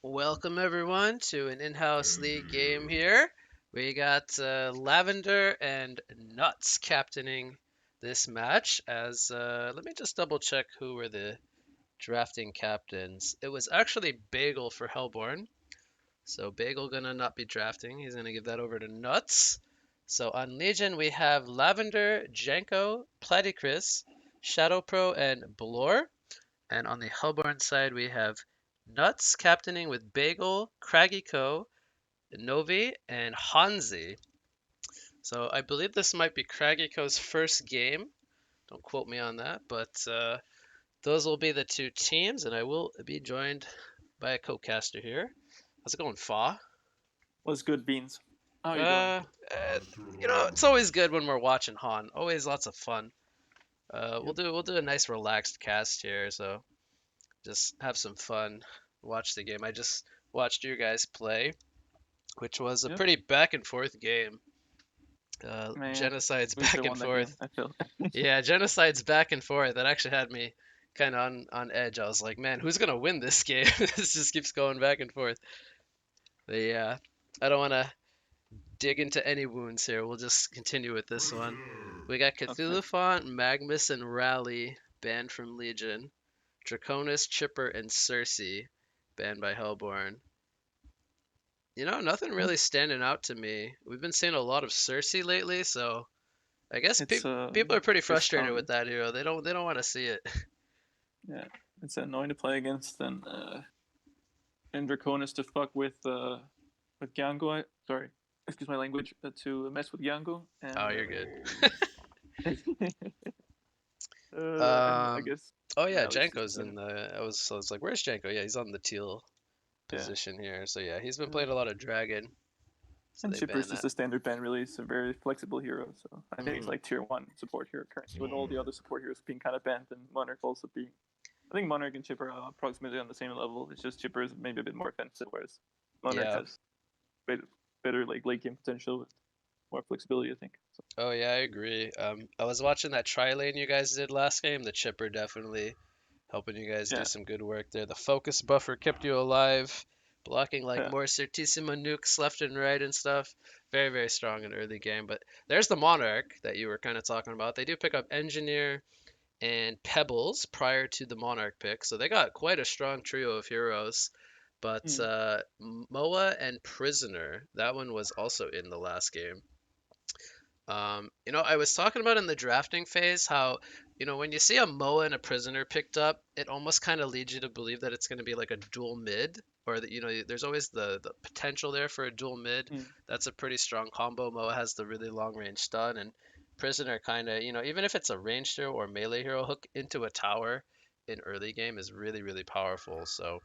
Welcome everyone to an in-house league game here. We got Lavender and Nuts captaining this match. As let me just double check who were the drafting captains. It was actually Bagel for Hellborn. So Bagel gonna not be drafting. He's gonna give that over to Nuts. So on Legion we have Lavender, Janko, Platycris, Shadow Pro, and Blore. And on the Hellborn side, we have Nuts captaining with Bagel, Craggy Co, Novi, and Hanzi. So I believe this might be Craggy Co's first game. Don't quote me on that, but those will be the two teams, and I will be joined by a co-caster here. How's it going, Fawh? What's good, Beans? How you doing? Uh, it's always good when we're watching Han. Always lots of fun. We'll Yep. do a nice relaxed cast here, so just have some fun, watch the game. I just watched you guys play, which was a Yep. pretty back and forth game. Man, Genocide's we should back have and won that game, forth. I feel. Yeah, Genocide's back and forth. That actually had me kind of on edge. I was like, man, who's gonna win this game? This just keeps going back and forth. But yeah, I don't want to dig into any wounds here. We'll just continue with this one. We got Okay. Cthulhu Font, Magnus, and Rally banned from Legion. Draconis, Chipper, and Cersei banned by Hellborn. Nothing really standing out to me. We've been seeing a lot of Cersei lately, so I guess It's people are pretty very frustrated with strong. that hero. They don't want to see it. Yeah. It's annoying to play against and Draconis to fuck with Gango. Sorry, excuse my language. To mess with Gango Oh, and you're good. and I Um. guess Oh yeah, Rally's just Janko's better. in the. I was like, where's Janko? Yeah, he's on the teal Yeah. position here. So yeah, he's been Uh, playing a lot of Dragon. So and they Chipper's banned just that. a standard ban, really. It's a very flexible hero. So I think he's Hmm. like tier one support hero currently, with all the other support heroes being kind of banned and Monarch also being. I think Monarch and Chipper are approximately on the same level. It's just Chipper is maybe a bit more offensive, whereas Monarch Yeah. has better like late game potential with more flexibility. I think. So, Oh yeah, I agree. I was watching that tri lane you guys did last game. The Chipper definitely helping you guys do yeah, some good work there. The focus buffer kept you alive, blocking like yeah. more Certissima nukes left and right and stuff. Very, very strong in early game. But there's the Monarch that you were kind of talking about. They do pick up Engineer and Pebbles prior to the Monarch pick, so they got quite a strong trio of heroes. But Mm. Moa and Prisoner, that one was also in the last game. I was talking about in the drafting phase how, when you see a Moa and a Prisoner picked up, it almost kind of leads you to believe that it's going to be like a dual mid, or that, there's always the potential there for a dual mid. Mm. That's a pretty strong combo. Moa has the really long range stun, and Prisoner kind of, even if it's a ranged hero or melee hero, hook into a tower in early game is really, really powerful. So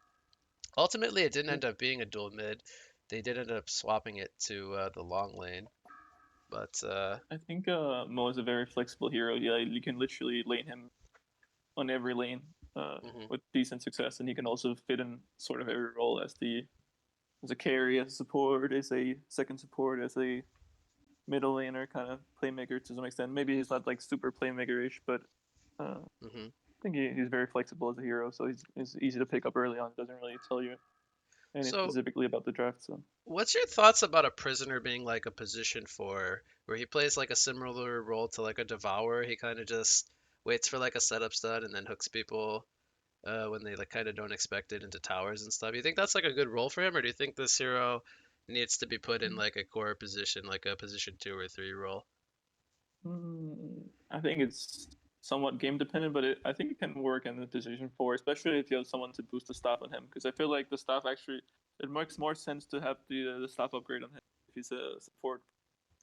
ultimately, it didn't Yeah. end up being a dual mid. They did end up swapping it to the long lane. But I think Mo is a very flexible hero. Yeah, you can literally lane him on every lane mhm. with decent success, and he can also fit in sort of every role as a carry, as a support, as a second support, as a middle laner kind of playmaker to some extent. Maybe he's not like super playmaker-ish, but I Mhm. think he's very flexible as a hero, so he's easy to pick up early on. Doesn't really tell you anything So, specifically about the draft. So what's your thoughts about a prisoner being like a position for where he plays like a similar role to like a devourer? He kind of just waits for like a setup stun and then hooks people when they like kind of don't expect it into towers and stuff. You think that's like a good role for him, or do you think this hero needs to be put in like a core position, like a position 2 or 3 role? I think it's somewhat game dependent, but I think it can work in the position four, especially if you have someone to boost the staff on him. Because I feel like the staff actually it makes more sense to have the staff upgrade on him if he's a support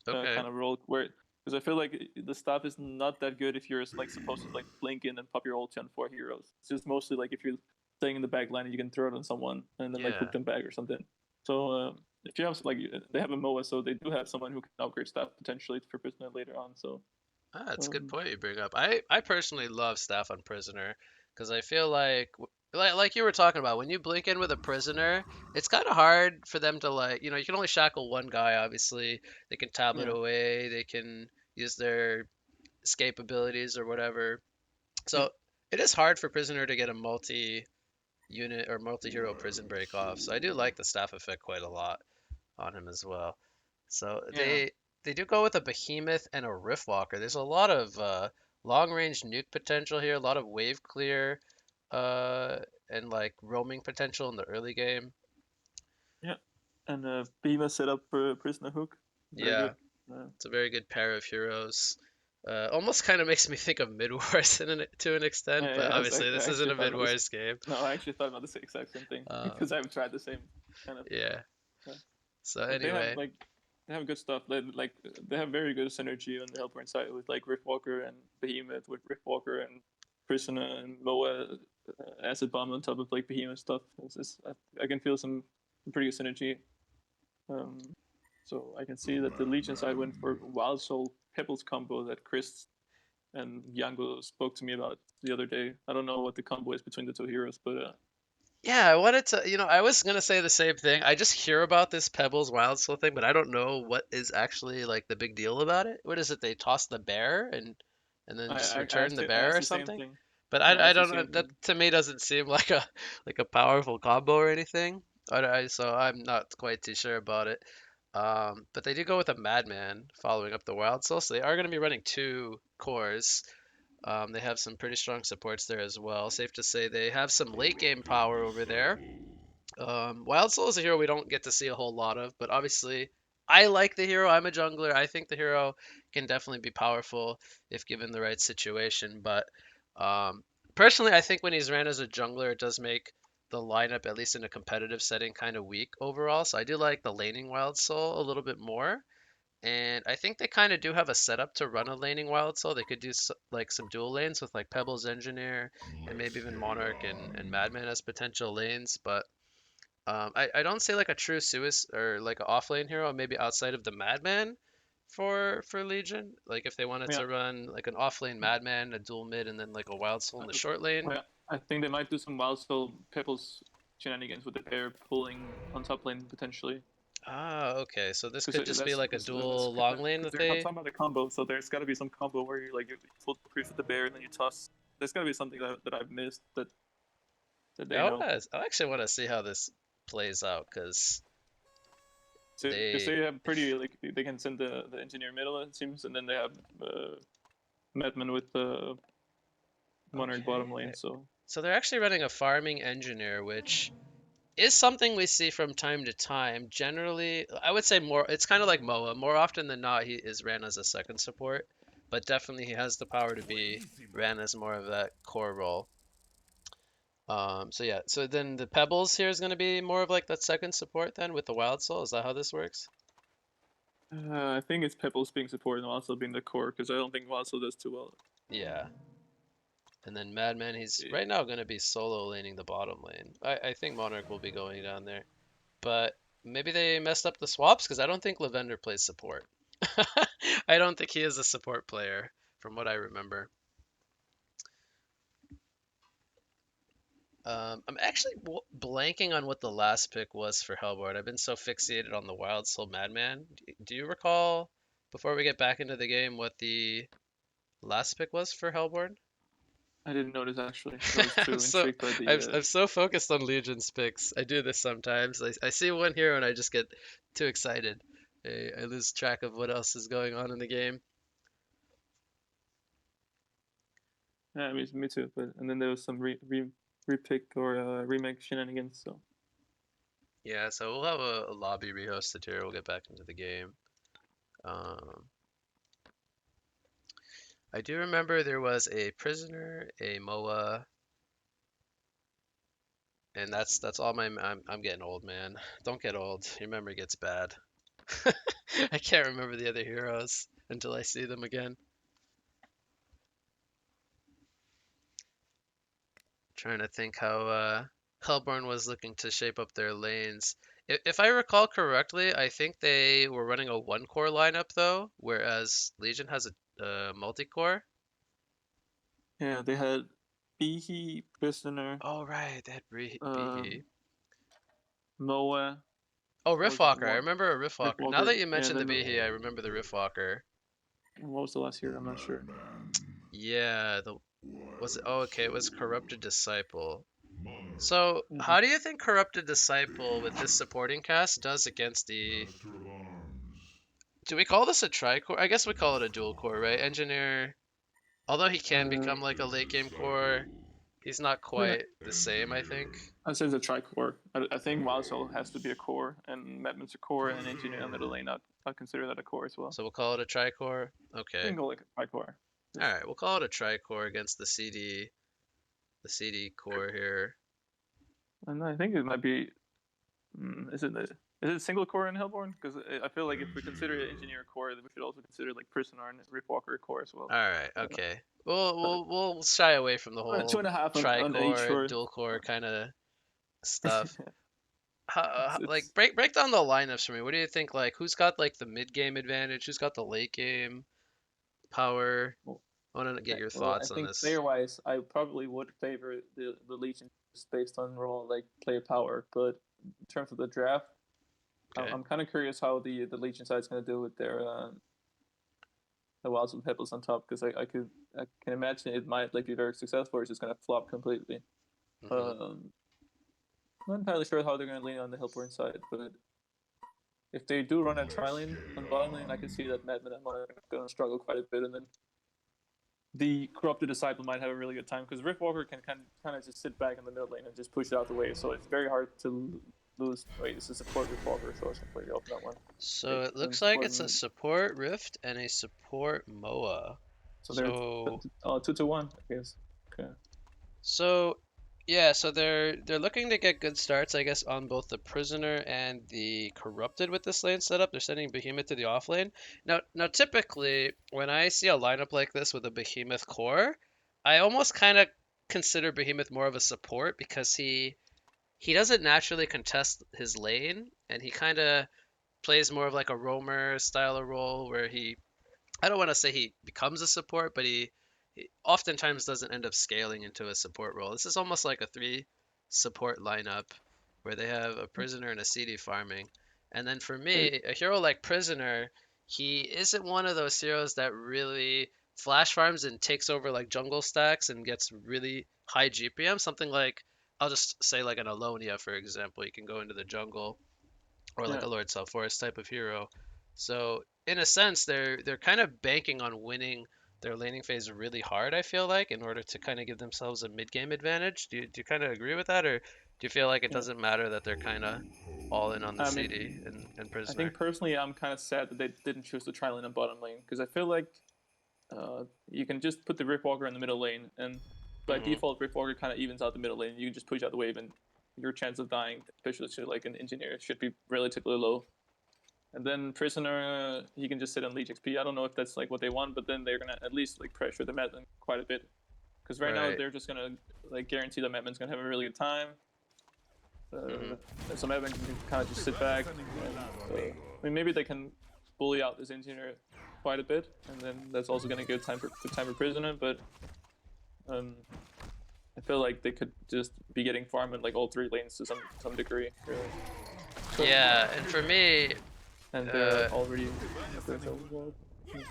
Okay. kind of role. Where because I feel like the staff is not that good if you're like supposed to like blink in and pop your ulti on four heroes. It's just mostly like if you're staying in the back line and you can throw it on someone and then like hook Yeah. them back or something. So if you have like they have a Moa, so they do have someone who can upgrade staff potentially for prisoner later on. So Ah, that's a good um, point you bring up. I personally love staff on prisoner because I feel like like you were talking about when you blink in with a prisoner, it's kind of hard for them to like you can only shackle one guy. Obviously, they can tablet yeah, away, they can use their escape abilities or whatever. yeah, So it is hard for prisoner to get a multi unit or multi-hero prison break off. So I do like the staff effect quite a lot on him as well. So Yeah, they do go with a behemoth and a rift walker. There's a lot of long range nuke potential here, a lot of wave clear, uh, and like roaming potential in the early game. yeah. And Beamer set up for Prisoner Hook. Very Yeah, good. Uh, it's a very good pair of heroes. Almost kind of makes me think of Mid Wars to an extent, yeah, but yeah. obviously I this isn't actually a thought Mid about this. Wars game. No, I actually thought about the exact same thing Um, because I've tried the same kind of. yeah. Uh, So but anyway, they have good stuff. They have very good synergy on the Hellborn side with like Riftwalker and Behemoth with Riftwalker and Prisoner and Moa Acid Bomb on top of like Behemoth stuff. I can feel some pretty good synergy. Um, so I can see that the Legion side went for Wild Soul Pebbles combo that Chris and Yango spoke to me about the other day. I don't know what the combo is between the two heroes, but yeah, I wanted to, I was gonna say the same thing. I just hear about this Pebbles Wild Soul thing, but I don't know what is actually like the big deal about it. What is it? They toss the bear and then just return the I bear asked or the same something? thing. But I I asked the don't same that thing. to me doesn't seem like a powerful combo or anything. So I'm not quite too sure about it. But they do go with a Madman following up the Wild Soul, so they are going to be running two cores. They have some pretty strong supports there as well. Safe to say they have some late game power over there. Wild Soul is a hero we don't get to see a whole lot of, but obviously I like the hero. I'm a jungler. I think the hero can definitely be powerful if given the right situation. But um, personally, I think when he's ran as a jungler, it does make the lineup, at least in a competitive setting, kind of weak overall. So I do like the laning Wild Soul a little bit more. And I think they kind of do have a setup to run a laning Wild Soul. They could do like some dual lanes with like Pebbles Engineer and maybe even Monarch and Madman as potential lanes. But I don't say like a true suicide or like an offlane hero, maybe outside of the Madman for Legion. Like if they wanted Yeah, to run like an offlane Madman, a dual mid, and then like a Wild Soul in the uh, short lane. well, I think they might do some Wild Soul Pebbles shenanigans with the bear pulling on top lane potentially. Ah, okay. So this Because could just be like a dual long lane because that they're I'm they. talking about the combo, so there's got to be some combo where you full creep with the bear and then you toss. There's got to be something that I've missed that they know. I actually want to see how this plays out because So because they. they have pretty like they can send the engineer middle it seems, and then they have Madman with the Monarch bottom lane. Okay. So So they're actually running a farming engineer, which is something we see from time to time. Generally, I would say more, it's kind of like Moa. More often than not, he is ran as a second support, but definitely he has the power to be ran as more of that core role. So yeah, so then the Pebbles here is going to be more of like that second support then with the Wild Soul. Is that how this works? I think it's Pebbles being supported and also being the core because I don't think Wassel does too well. Yeah. And then Madman, he's Eh, right now going to be solo laning the bottom lane. I think Monarch will be going down there. But maybe they messed up the swaps because I don't think Lavender plays support. I don't think he is a support player from what I remember. I'm actually blanking on what the last pick was for Hellboard. I've been so fixated on the Wild Soul Madman. Do you recall, before we get back into the game, what the last pick was for Hellboard? I didn't notice actually. I was I'm too so intrigued by I'm so focused on Legion's picks. I do this sometimes. I see one hero and I just get too excited. I lose track of what else is going on in the game. yeah, me too. But and then there was some repick or remake shenanigans. So Yeah, so we'll have a lobby rehosted here. We'll get back into the game. Um, I do remember there was a prisoner, a MOA, and that's all my. I'm getting old, man. Don't get old. Your memory gets bad. I can't remember the other heroes until I see them again. Trying to think how Hellborn was looking to shape up their lanes. If I recall correctly, I think they were running a one core lineup though, whereas Legion has a multi core. yeah, they had Behe, Prisoner, Oh right, they had um, Behe. Moa. Oh, That was Riftwalker. I one. remember a Riftwalker. Now Riftwalker. that you Yeah, and mentioned the then Behe, I remember the Riftwalker. what was the last year? I'm not sure. Yeah, the was it? Oh, okay, it was Corrupted Disciple. So, Mhm. how do you think Corrupted Disciple with this supporting cast does against the... Do we call this a tri-core? I guess we call it a dual core, right? Engineer, although he can become like a late game core, he's not Yeah, quite the same, I think. I'd say it's a tri-core. I think Wild Soul has to be a core, and Madman's a core, and Engineer on middle lane. I'd consider that a core as well. So we'll call it a tri-core. You Okay. can go like a tri-core. All right, we'll call it a tri-core against the CD core here. And I think it might be. Is it single core in Hellborn? Because I feel like if we consider it engineer core, then we should also consider like prisoner and Riftwalker core as well. All right, Uh, okay. We'll but we'll we'll shy away from the two whole and a half on each tri-core, for. dual core kind of stuff. Like It's break down the lineups for me. What do you think? Like who's got like the mid game advantage? Who's got the late game power? well, I want to get okay. your Well, I thoughts on think this. player wise, I probably would favor the Legion just based on raw like player power. But in terms of the draft, Okay. I'm kind of curious how the Legion side is going to do with their the Wilds and Pebbles on top because I can imagine it might like be very successful or it's just going to flop completely. Hmm. Um, I'm not entirely sure how they're going to lean on the Hellborn side, but if they do run a tri-lane on bottom lane, I can see that Madman and Mon are going to struggle quite a bit, and then the Corrupted Disciple might have a really good time because Riftwalker can kind of just sit back in the middle lane and just push it out the way, so it's very hard to lose. Wait, it's a support Riftwalker, so I was completely off that one. So Wait, it then looks like support. it's a support Rift and a support MOA. So there's So 2-1, I guess. Okay. So yeah, so they're looking to get good starts, I guess, on both the prisoner and the corrupted with this lane setup. They're sending Behemoth to the off lane. Now typically when I see a lineup like this with a Behemoth core, I almost kind of consider Behemoth more of a support because he doesn't naturally contest his lane and he kind of plays more of like a roamer style of role where I don't want to say he becomes a support, but he oftentimes doesn't end up scaling into a support role. This is almost like a three support lineup where they have a prisoner and a CD farming. And then for Wait, me, a hero like Prisoner, he isn't one of those heroes that really flash farms and takes over like jungle stacks and gets really high GPM. Something like, I'll just say like an Alonia, for example. You can go into the jungle or like yeah. a Lord Self-Forest type of hero. So in a sense, they're kind of banking on winning their laning phase really hard. I feel like in order to kind of give themselves a mid-game advantage. Do you kind of agree with that, or do you feel like it Yeah. doesn't matter that they're kind of all in on the I mean, CD and I think Prisoner? personally, I'm kind of sad that they didn't choose the tri-lane on bottom lane because I feel like you can just put the Riftwalker in the middle lane, and by Hmm. default, Riftwalker kind of evens out the middle lane. You can just push out the wave, and your chance of dying, especially to like an engineer, should be relatively low. And then Prisoner, he can just sit on Leech XP. I don't know if that's like what they want, but then they're gonna at least like pressure the Madman quite a bit. Because right now Right. they're just gonna like guarantee that Madman's gonna have a really good time. Hmm. So Madman can kind of just sit back. And, I mean, maybe they can bully out this engineer quite a bit, and then that's also gonna give good time for Prisoner. But um, I feel like they could just be getting farm in like all three lanes to some degree, really. Yeah, and for me, And they're uh, already. I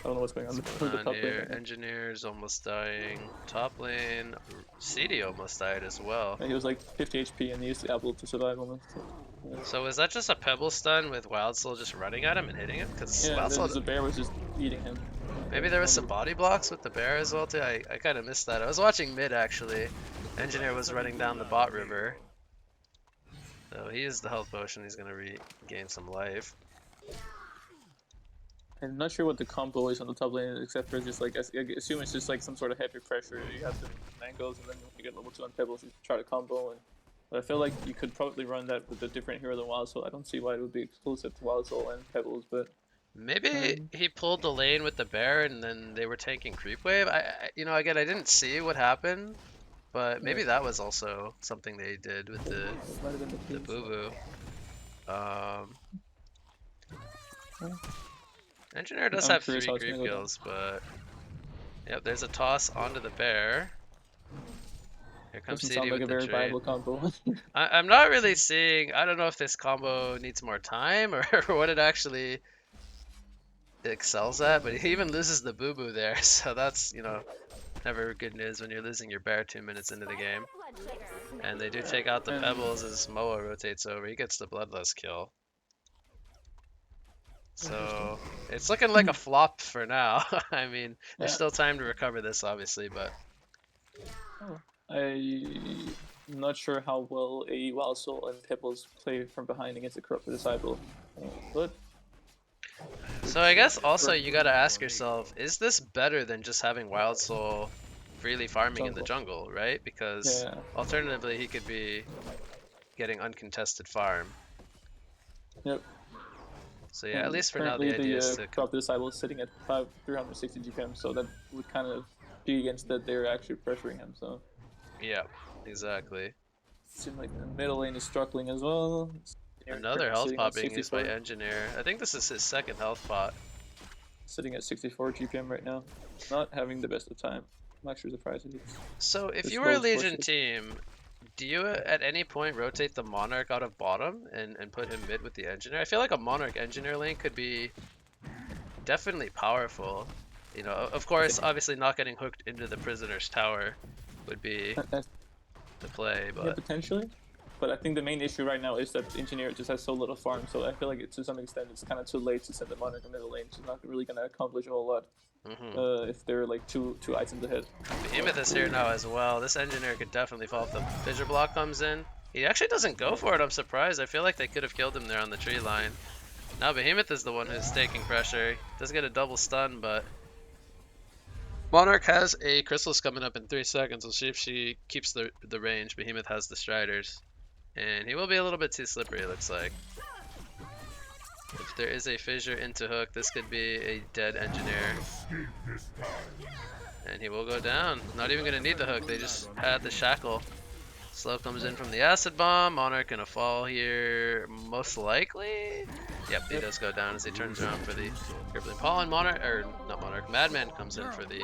don't know what's going on what's with going the on top lane here? right now. Engineers almost dying. Top lane, CD almost died as well. And he was like 50 HP and he used the apple to survive almost. So, yeah. So is that just a pebble stun with Wild Soul just running at him and hitting him? Because Yeah, and Wild then Soul, the bear was just eating him. maybe there was some body blocks with the bear as well too. I kind of missed that. I was watching mid actually. Engineer was running down the bot river. So he used the health potion. He's gonna regain some life. I'm not sure what the combo is on the top lane, except for just like, I assume it's just like some sort of heavy pressure. You have the mangoes, and then when you get level 2 on pebbles, you try to combo. But I feel like you could probably run that with a different hero than Wild Soul. I don't see why it would be exclusive to Wild Soul and pebbles, but Maybe um, he pulled the lane with the bear and then they were tanking creep wave. Again, I didn't see what happened, but yeah, maybe that was also something they did with it might have been the the case. boo boo. Engineer does I'm have curious three how it's gonna creep go down. kills, but yep, there's a toss onto the bear. Here comes Doesn't sound CD like with a the very trade. viable combo. I'm not really seeing. I don't know if this combo needs more time or what it actually excels at, but he even loses the boo boo there, so that's Never good news when you're losing your bear 2 minutes into the game. And they do Yeah. take out the And pebbles as Moa rotates over. He gets the bloodlust kill. interesting. So it's looking like a flop for now. I mean, there's Yeah. still time to recover this, obviously, but Oh. I'm not sure how well a Wild Soul and Pebbles play from behind against a Corrupted Disciple. But so I guess also you gotta ask yourself, is this better than just having Wild Soul freely farming in the jungle. jungle, right? Because Yeah. alternatively he could be getting uncontested farm. Yep. So yeah, at And least for now currently the idea is the to Corrupted Disciple is sitting at 360 GPM, so that would kind of be against that they're actually pressuring him. So yeah, exactly. seems like the middle lane is struggling as well. They're Another currently health sitting on pot being used by 64, Engineer. I think this is his second health pot. sitting at 64 GPM right now. Not having the best of time. I'm actually surprised he's So if this you were a low Legion forces. team, do you at any point rotate the Monarch out of bottom and put him mid with the Engineer? I feel like a Monarch Engineer lane could be definitely powerful. You know, of I course, think obviously not getting hooked into the prisoner's tower would be that's, the play, yeah, but potentially. But I think the main issue right now is that the Engineer just has so little farm, so I feel like to some extent it's kind of too late to send the Monarch in the middle lane. She's not really going to accomplish a whole lot if they're like two items ahead. Behemoth is here now as well. This Engineer could definitely fall if the Fissure Block comes in. He actually doesn't go for it, I'm surprised. I feel like they could have killed him there on the tree line. Now Behemoth is the one who's taking pressure. He does get a double stun, but Monarch has a Crystals coming up in 3 seconds. We'll see if she keeps the range. Behemoth has the Striders. And he will be a little bit too slippery, it looks like. If there is a fissure into hook, this could be a dead Engineer. And he will go down. Not even going to need the hook, they just had the shackle. Slow comes in from the acid bomb. Monarch gonna fall here, most likely. Yep, he does go down as he turns around for the crippling pollen. Monarch, or not Monarch, Madman comes in for the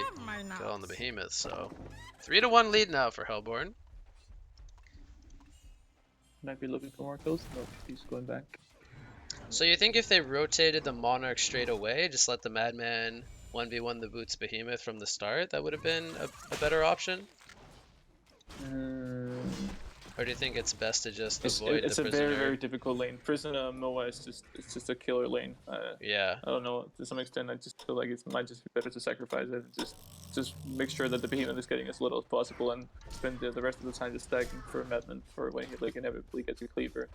kill on the Behemoth. So 3-1 lead now for Hellborn. Might be looking for more kills. No, he's going back. So you think if they rotated the Monarch straight away, just let the Madman 1v1 the Boots Behemoth from the start, that would have been a better option? Or do you think it's best to just avoid it's the a prisoner? very difficult lane. Prisoner Moa is just a killer lane. Yeah. I don't know. To some extent, I just feel like it might just be better to sacrifice it. Just make sure that the behemoth is getting as little as possible and spend the rest of the time just stacking for a Madman for when he like inevitably gets a cleaver.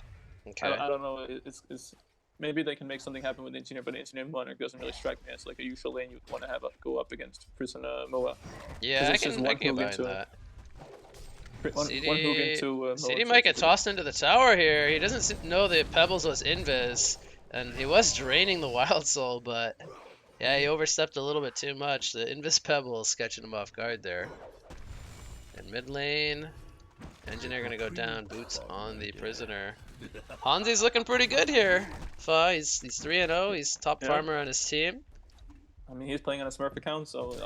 Okay. I don't know. It's maybe they can make something happen with the Engineer, but the Engineer Monarch doesn't really strike me as like a usual lane you'd want to have go up against Prisoner Moa. Yeah, I it's just can one get hook behind into that. one hook into Moa. CD might get tossed into the tower here. He doesn't know the Pebbles was invis, and he was draining the Wild Soul, but yeah, he overstepped a little bit too much. The invis Pebbles catching him off guard there. And mid lane, Engineer gonna go down. Boots on the Prisoner. Hansi's looking pretty good here. Fawh, he's 3-0. He's top farmer on his team. I mean, he's playing on a Smurf account, so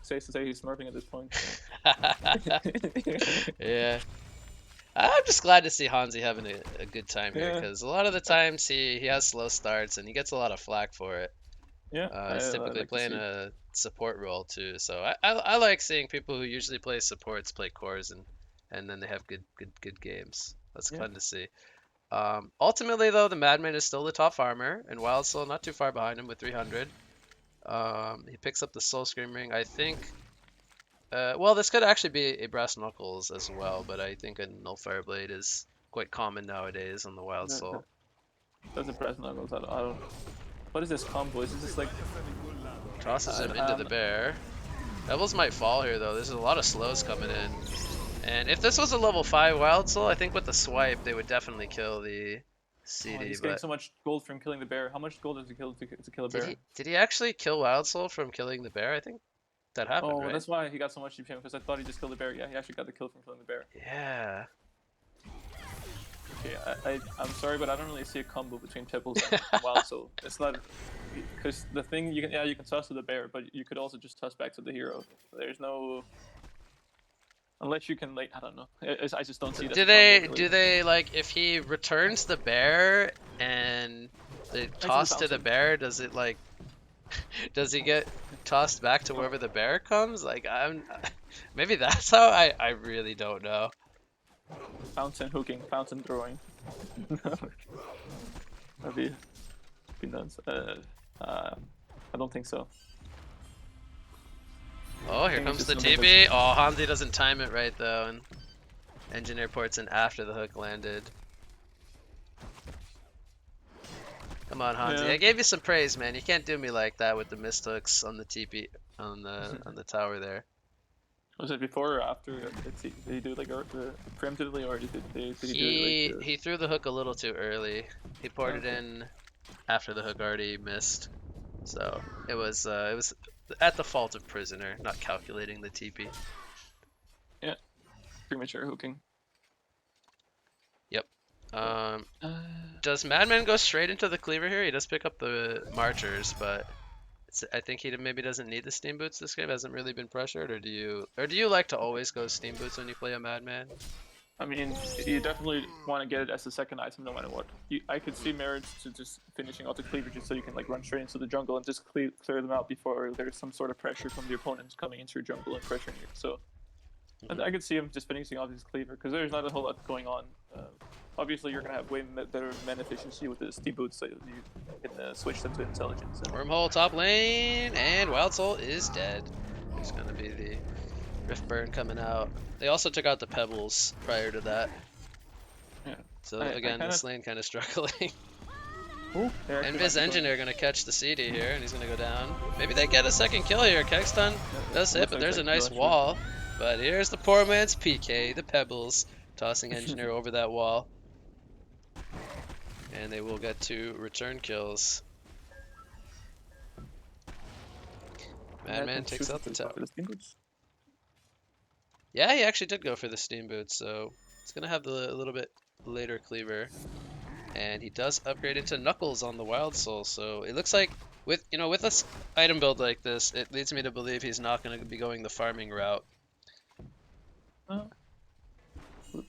safe to say he's smurfing at this point. Yeah. I'm just glad to see Hansi having a good time here, because a lot of the times he has slow starts and he gets a lot of flack for it. Yeah, He's typically playing a support role too, so I like seeing people who usually play supports play cores and then they have good games. That's fun to see. Ultimately though, the Madman is still the top farmer, and Wild Soul not too far behind him with 300. He picks up the Soul Scream Ring. I think well, this could actually be a Brass Knuckles as well, but I think a Nullfire Blade is quite common nowadays on the Wild Soul. That's a Brass Knuckles. I don't. What is this combo? Is this like tosses him into the bear? Devils might fall here though. There's a lot of slows coming in, and if this was a level 5 Wild Soul, I think with the swipe they would definitely kill the CD. he's getting so much gold from killing the bear. How much gold does he kill to kill a bear? Did he actually kill Wild Soul from killing the bear? I think that happened, right? That's why he got so much GPM, because I thought he just killed the bear. Yeah, he actually got the kill from killing the bear. Yeah. Okay, I'm sorry, but I don't really see a combo between Pebbles and Wild Soul. It's not, because the thing you can toss to the bear, but you could also just toss back to the hero. There's no, unless you can like, I don't know. I just don't see that. Do they like, if he returns the bear and the toss to the bear, does it like Does he get tossed back to wherever the bear comes? Like I'm maybe that's how I really don't know. Fountain hooking, fountain throwing. That'd be nuts. I don't think so. Oh, I here think it's comes just the something TB. that's Oh, Hanzi doesn't time it right though, and engineer ports in after the hook landed. Come on, Hanzi. yeah. I gave you some praise, man. You can't do me like that with the missed hooks on the TP on the tower there. Was it before or after? Did he do it like preemptively, or did he do it like? He threw the hook a little too early. He Oh, poured it okay. in after the hook already missed. So it was at the fault of prisoner, not calculating the TP. Yeah, premature hooking. Yep. But, Um, uh, does Madman go straight into the cleaver here? He does pick up the marchers, but I think he maybe doesn't need the steam boots this game. Hasn't really been pressured, or do you like to always go steam boots when you play a Madman? I mean, you definitely want to get it as the second item no matter what. I could see Mm. merits to just finishing out the cleaver just so you can like run straight into the jungle and just clear them out before there's some sort of pressure from the opponents coming into your jungle and pressuring you. So Mhm. I could see him just finishing off his cleaver because there's not a whole lot going on. Obviously, you're gonna have way better man efficiency with the steam boots, so you can switch them to intelligence. And, Wormhole top lane, and Wild Soul is dead. There's gonna be the Rift Burn coming out. They also took out the Pebbles prior to that. yeah, So I again, kind of. this lane kind of struggling. Oh, they And actually might Viz be going. Engineer gonna catch the CD here, and he's gonna go down. Maybe they get a second kill here. Kegstun does hit, Looks but like there's a second kill nice actually. wall. But here's the poor man's PK, the Pebbles, tossing Engineer over that wall. And they will get 2 return kills. Madman Madman takes choosing out the to go tower. for the steam boots. Yeah, he actually did go for the steam boots, so he's gonna have the a little bit later cleaver. And he does upgrade into Knuckles on the Wild Soul, so it looks like with this item build like this, it leads me to believe he's not gonna be going the farming route. No,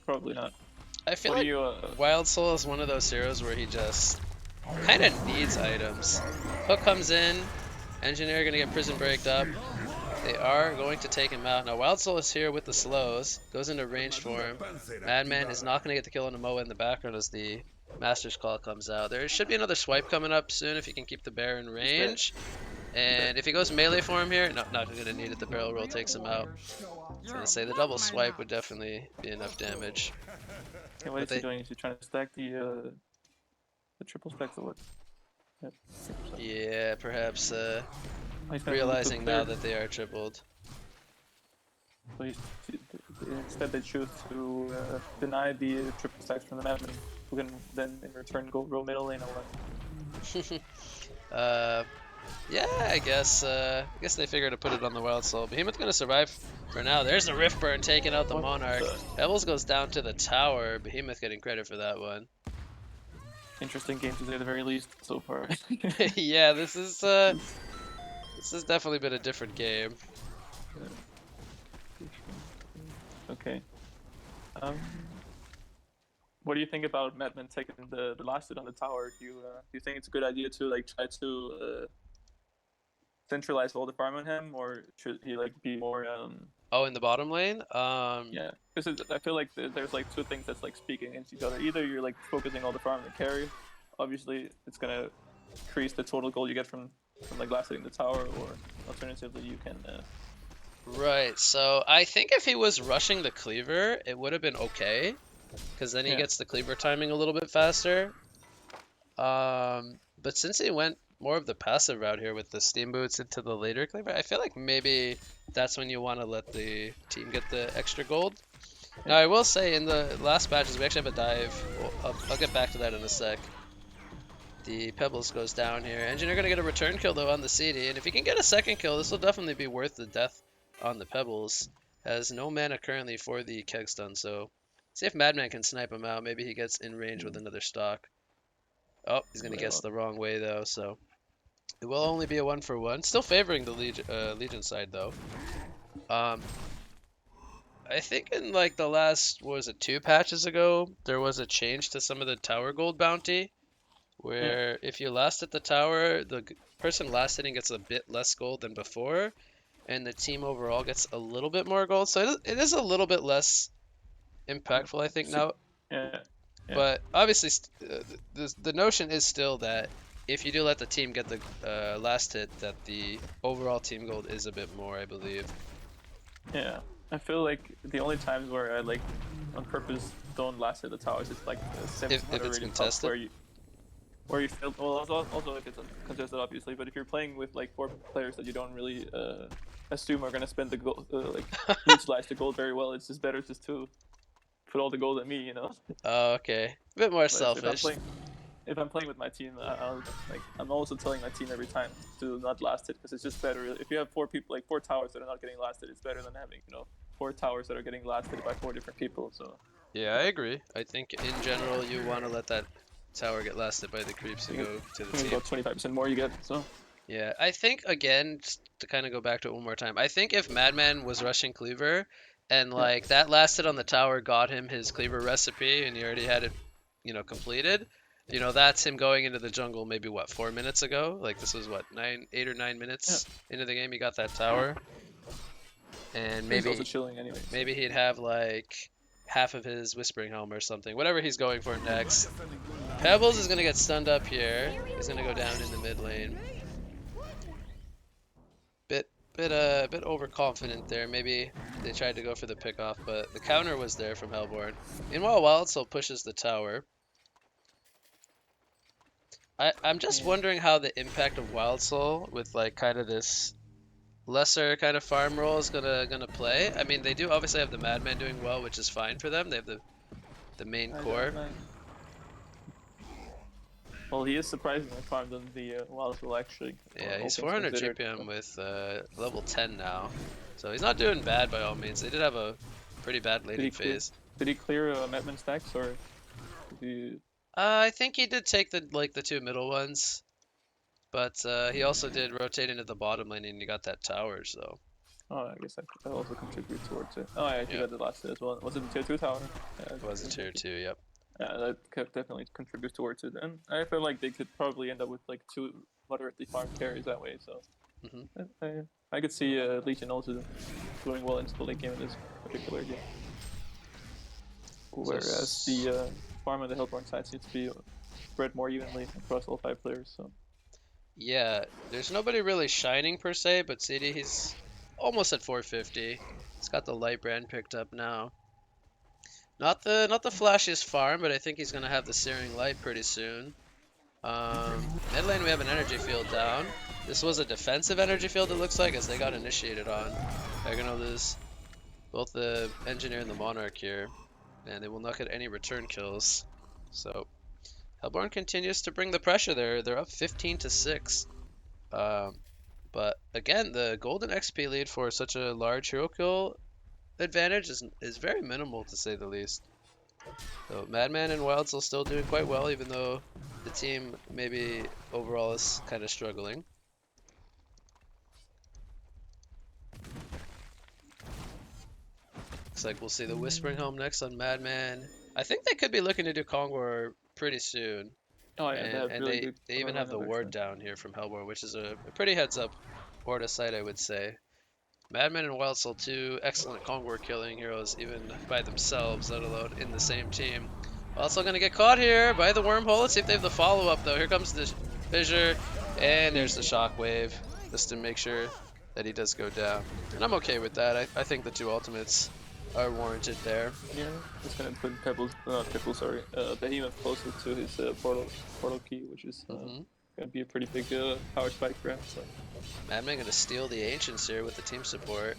probably not. I feel What do like you? Wild Soul is one of those heroes where he just kind of needs items. Hook comes in, Engineer gonna get prison breaked up. They are going to take him out. Now Wild Soul is here with the slows, goes into range for him. Madman is not gonna get the kill on the Moa in the background as the Master's Call comes out. There should be another swipe coming up soon if he can keep the bear in He's dead. range. He's dead. And if he goes melee for him here, no, not gonna need it. The barrel roll takes him out. I was gonna say the double swipe would definitely be enough damage. And what But is he they, doing? Is he trying to stack the triple stacks or what? Yep. So. yeah, perhaps He's gonna look realizing now there. that they are tripled. So instead they choose to deny the triple stacks from the Madman, who can then in return go roll middle lane or uh, yeah, I guess they figured to put it on the Wild Soul. Behemoth's gonna survive for now. There's the Rift Burn taking out the what? Monarch. Pebbles goes down to the tower. Behemoth getting credit for that one. Interesting game to say the very least so far. Yeah, this has definitely been a different game. Okay. Um, what do you think about Madman taking the last hit on the tower? Do you think it's a good idea to like try to centralize all the farm on him, or should he like be more Oh, in the bottom lane? yeah? Because I feel like there's like two things that's like speaking against each other. Either you're like focusing all the farm on the carry, obviously it's gonna increase the total gold you get from like last hitting the tower, or alternatively you can Right, so I think if he was rushing the cleaver, it would have been okay, because then he yeah gets the cleaver timing a little bit faster. But since he went more of the passive route here with the steam boots into the later cleaver, I feel like maybe that's when you want to let the team get the extra gold. Now, I will say in the last batches, we actually have a dive. Well, I'll get back to that in a sec. The Pebbles goes down here. Engineer gonna get a return kill though on the CD, and if he can get a second kill, this will definitely be worth the death on the Pebbles. Has no mana currently for the keg stun, so see if Madman can snipe him out. Maybe he gets in range with another stock. Oh, he's gonna guess well, the wrong way though, so it will only be a 1-for-1. Still favoring the Legion side though. Um, I think in like the last, what was it, 2 patches ago, there was a change to some of the tower gold bounty, Yeah. where if you last at the tower, the person last hitting gets a bit less gold than before, and the team overall gets a little bit more gold. So it is a little bit less impactful, I think, So, now. yeah. Yeah. But obviously, the notion is still that if you do let the team get the last hit, that the overall team gold is a bit more, I believe. Yeah. I feel like the only times where I like on purpose don't last at the towers is like the sims that If are it's really tough contested. where you feel well also if it's contested obviously, but if you're playing with like four players that you don't really assume are gonna spend the gold like utilize the gold very well, it's just better just to put all the gold at me, you know. Oh, okay. A bit more But if I'm selfish. playing with my team, I'll like I'm also telling my team every time to not last it because it's just better if you have four people like four towers that are not getting lasted. It's better than having four towers that are getting lasted by four different people. So Yeah, I agree. I think in general you want to let that tower get lasted by the creeps I and think, go to the I think team. about 25% more you get. So Yeah, I think again, just to kind of go back to it one more time, I think if Madman was rushing Cleaver and yeah, like that lasted on the tower got him his Cleaver recipe and he already had it, completed, that's him going into the jungle maybe what, 4 minutes ago? Like this was what, 8 or 9 minutes yeah. into the game he got that tower. And He's also maybe chilling anyway. So maybe he'd have like half of his Whispering Helm or something. Whatever he's going for next. Pebbles is gonna get stunned up here. He's gonna go down in the mid lane. Bit overconfident there. Maybe they tried to go for the pickoff, but the counter was there from Hellborn. Meanwhile, Wild Soul pushes the tower. I'm just yeah, wondering how the impact of Wild Soul with like kind of this lesser kind of farm role is gonna play. I mean, they do obviously have the Madman doing well, which is fine for them. They have the main I don't core. know. Well, he is surprisingly farmed on the Wild Will actually, Yeah, all he's things 400 considered. GPM with level 10 now, so he's not doing bad by all means. They did have a pretty bad Did he laning clear? phase. Did he clear Madman stacks or did he? I think he did take the two middle ones, but he also did rotate into the bottom lane and he got that tower. So Oh, I guess that also contributes towards it. Oh, yeah, he yeah, got the last hit as well. Was it the tier 2 tower? Yeah, it was a tier exactly. two. Yep. Yeah, that definitely contributes towards it. And I feel like they could probably end up with like two moderately farmed carries that way. So Hmm. I could see Legion also doing well into the late game in this particular game. So Whereas the farm on the Hellborn side seems to be spread more evenly across all five players. So yeah, there's nobody really shining per se, but CD he's almost at 450. He's got the light brand picked up now. Not the flashiest farm, but I think he's gonna have the Searing Light pretty soon. Mid lane we have an energy field down. This was a defensive energy field it looks like as they got initiated on. They're gonna lose both the engineer and the monarch here, and they will not get any return kills. So Hellborn continues to bring the pressure there. They're up 15 to 6. Um, but again, the golden XP lead for such a large hero kill advantage is very minimal to say the least. So Madman and Wilds are still doing quite well, even though the team maybe overall is kind of struggling. Looks like we'll see the Whispering Home next on Madman. I think they could be looking to do Kongor pretty soon. oh yeah, they And have and really they, good they even have the lineup ward actually. down here from Hellborn, which is a pretty heads up Orta site, I would say. Madman and Wild Soul, two excellent Kongor killing heroes, even by themselves, let alone in the same team. Also gonna get caught here by the wormhole. Let's see if they have the follow-up though. Here comes the fissure, and there's the shockwave, just to make sure that he does go down. And I'm okay with that. I think the two ultimates are warranted there. Yeah, just gonna put Pebbles, not Pebbles, sorry, Behemoth closer to his portal key, which is Hmm. gonna be a pretty big power spike for him. So Madman gonna steal the Ancients here with the team support,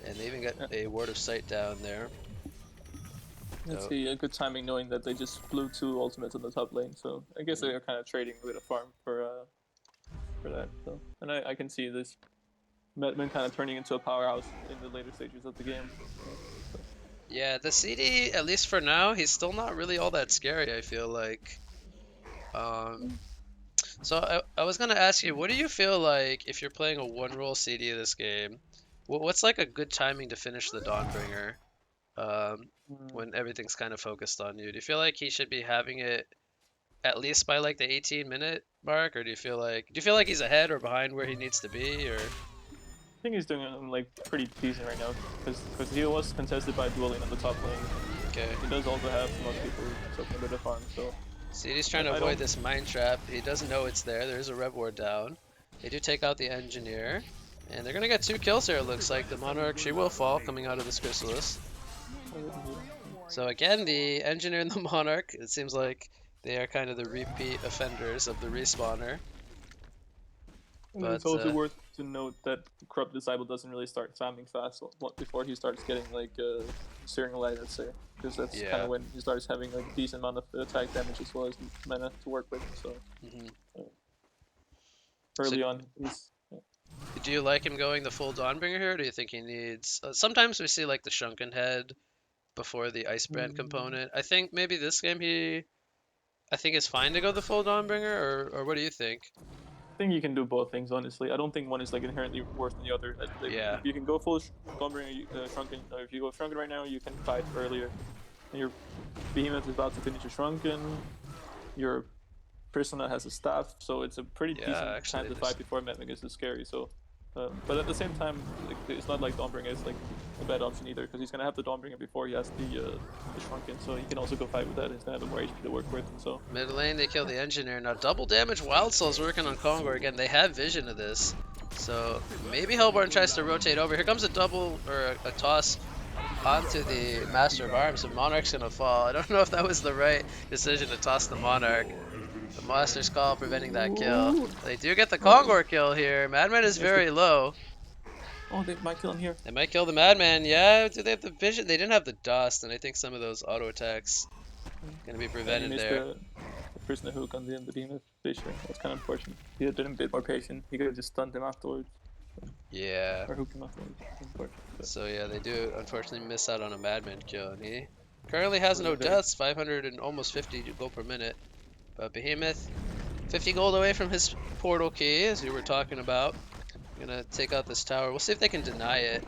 and they even got yeah, a Ward of Sight down there. let's So see, a good timing knowing that they just blew two ultimates on the top lane. So I guess they mhm. are kind of trading a bit of farm for that. So and I can see this Metman kind of turning into a powerhouse in the later stages of the game. So, Yeah, the CD, at least for now, he's still not really all that scary, I feel like. Um, so I was gonna ask you, what do you feel like if you're playing a one role CD this game? What's like a good timing to finish the Dawnbringer um, mm, when everything's kind of focused on you? Do you feel like he should be having it at least by like the 18-minute mark, or do you feel like he's ahead or behind where he needs to be, or I think he's doing like pretty decent right now because he was contested by dueling on the top lane. okay? He does also have some other people sucking a bit of farm, so See, he's trying to I avoid don't. this mine trap. He doesn't know it's there. There's a rev ward down. They do take out the engineer, and they're gonna get 2 kills here. It looks like the Monarch, she will fall coming out of this chrysalis. So again, the engineer and the Monarch, it seems like they are kind of the repeat offenders of the respawner. And it's But also worth to note that Corrupt Disciple doesn't really start farming fast before he starts getting like Searing Light, let's say, because that's kind yeah. of when he starts having like a decent amount of attack damage as well as mana to work with. So hmm So early on, he's do you like him going the full Dawnbringer here, or do you think he needs? Sometimes we see like the Shrunken Head before the Icebrand component. I think maybe this game I think it's fine to go the full Dawnbringer, or what do you think? I think you can do both things, honestly. I don't think one is like inherently worse than the other. Like, Yeah. if you can go full Dawnbringer, Shrunken, or if you go Shrunken right now, you can fight earlier. And your Behemoth is about to finish a Shrunken. Your Prisoner has a staff, so it's a pretty Yeah, decent actually, time to this. fight before Madmig is scary. So, but at the same time, like, it's not like Dawnbringer is like a bad option either, because he's gonna have the Dawnbringer before he has the Shrunken, so he can also go fight with that. He's gonna have more HP to work with, and so. Mid lane, they kill the engineer. Now double damage. Wild Soul's working on Kongor again. They have vision of this, so maybe Hellborn tries to rotate over. Here comes a double or a toss onto the Master of Arms, and Monarch's gonna fall. I don't know if that was the right decision to toss the Monarch. The Master's Call preventing that kill. Ooh. They do get the Kongor kill here. Madman is very low. Oh, they might kill him here. They might kill the Madman. Yeah, do they have the vision? They didn't have the dust, and I think some of those auto attacks gonna be And he prevented missed there. the Prisoner hook on the Behemoth Fisher. That's kind of unfortunate. He had been a bit more patient. He could have just stunned him afterwards, Yeah. or hooked him afterwards. Unfortunate. But So yeah, they do unfortunately miss out on a Madman kill, and he currently has no very- deaths, 500 and almost 50 gold per minute. But Behemoth, 50 gold away from his portal key, as we were talking about. Gonna take out this tower. We'll see if they can deny it.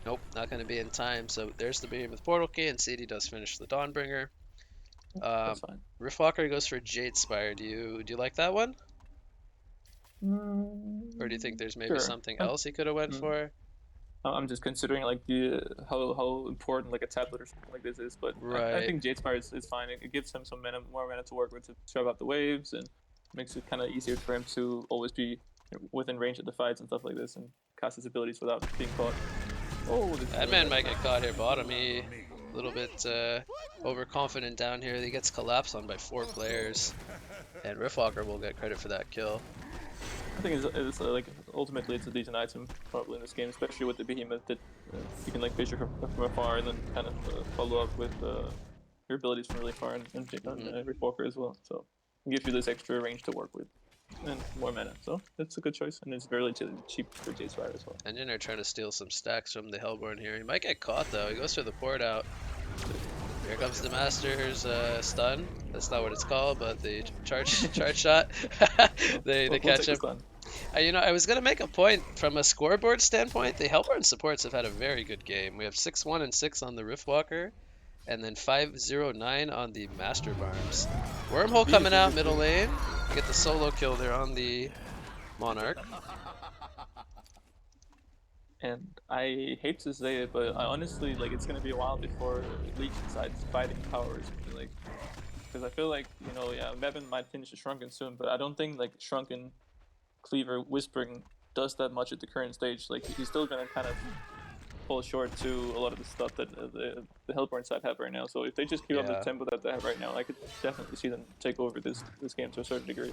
Nope, not gonna be in time. So there's the Behemoth portal key, and CD does finish the Dawnbringer. That's fine. Riftwalker goes for Jade Spire. Do you like that one, or do you think there's maybe Sure. something else he could have went Mm. for? I'm just considering like the how important like a tablet or something like this is, but I Right. think Jade Spire is fine. It gives him some mana, more mana to work with to shove out the waves, and makes it kind of easier for him to always be within range of the fights and stuff like this, and cast his abilities without being caught. Oh, That man might get caught here bottom. He a little bit overconfident down here. He gets collapsed on by 4 players, and Riftwalker will get credit for that kill. I think it's like ultimately it's a decent item probably in this game, especially with the Behemoth that you can like vision from afar and then kind of follow up with your abilities from really far and Riftwalker as well. So it gives you this extra range to work with and more mana. So it's a good choice, and it's very cheap for Jade Spire as well. Engineer trying to steal some stacks from the Hellborn here. He might get caught though. He goes for the port out. Here comes the Master's stun. That's not what it's called, but the charge shot. they We'll catch take him. this one. I was gonna make a point from a scoreboard standpoint. The Hellborn supports have had a very good game. We have 6-1 and 6 on the Riftwalker, and then 5-0-9 on the Master of Arms. Wormhole coming out middle lane. Get the solo kill there on the Monarch. And I hate to say it, but I honestly like it's gonna be a while before Leech decides fighting power or something like. Because I feel like Mebin might finish the Shrunken soon, but I don't think like Shrunken, Cleaver, Whispering does that much at the current stage. Like he's still gonna kind of fall short to a lot of the stuff that the Hellborn side have right now. So if they just keep up the Yeah. tempo that they have right now, I could definitely see them take over this game to a certain degree.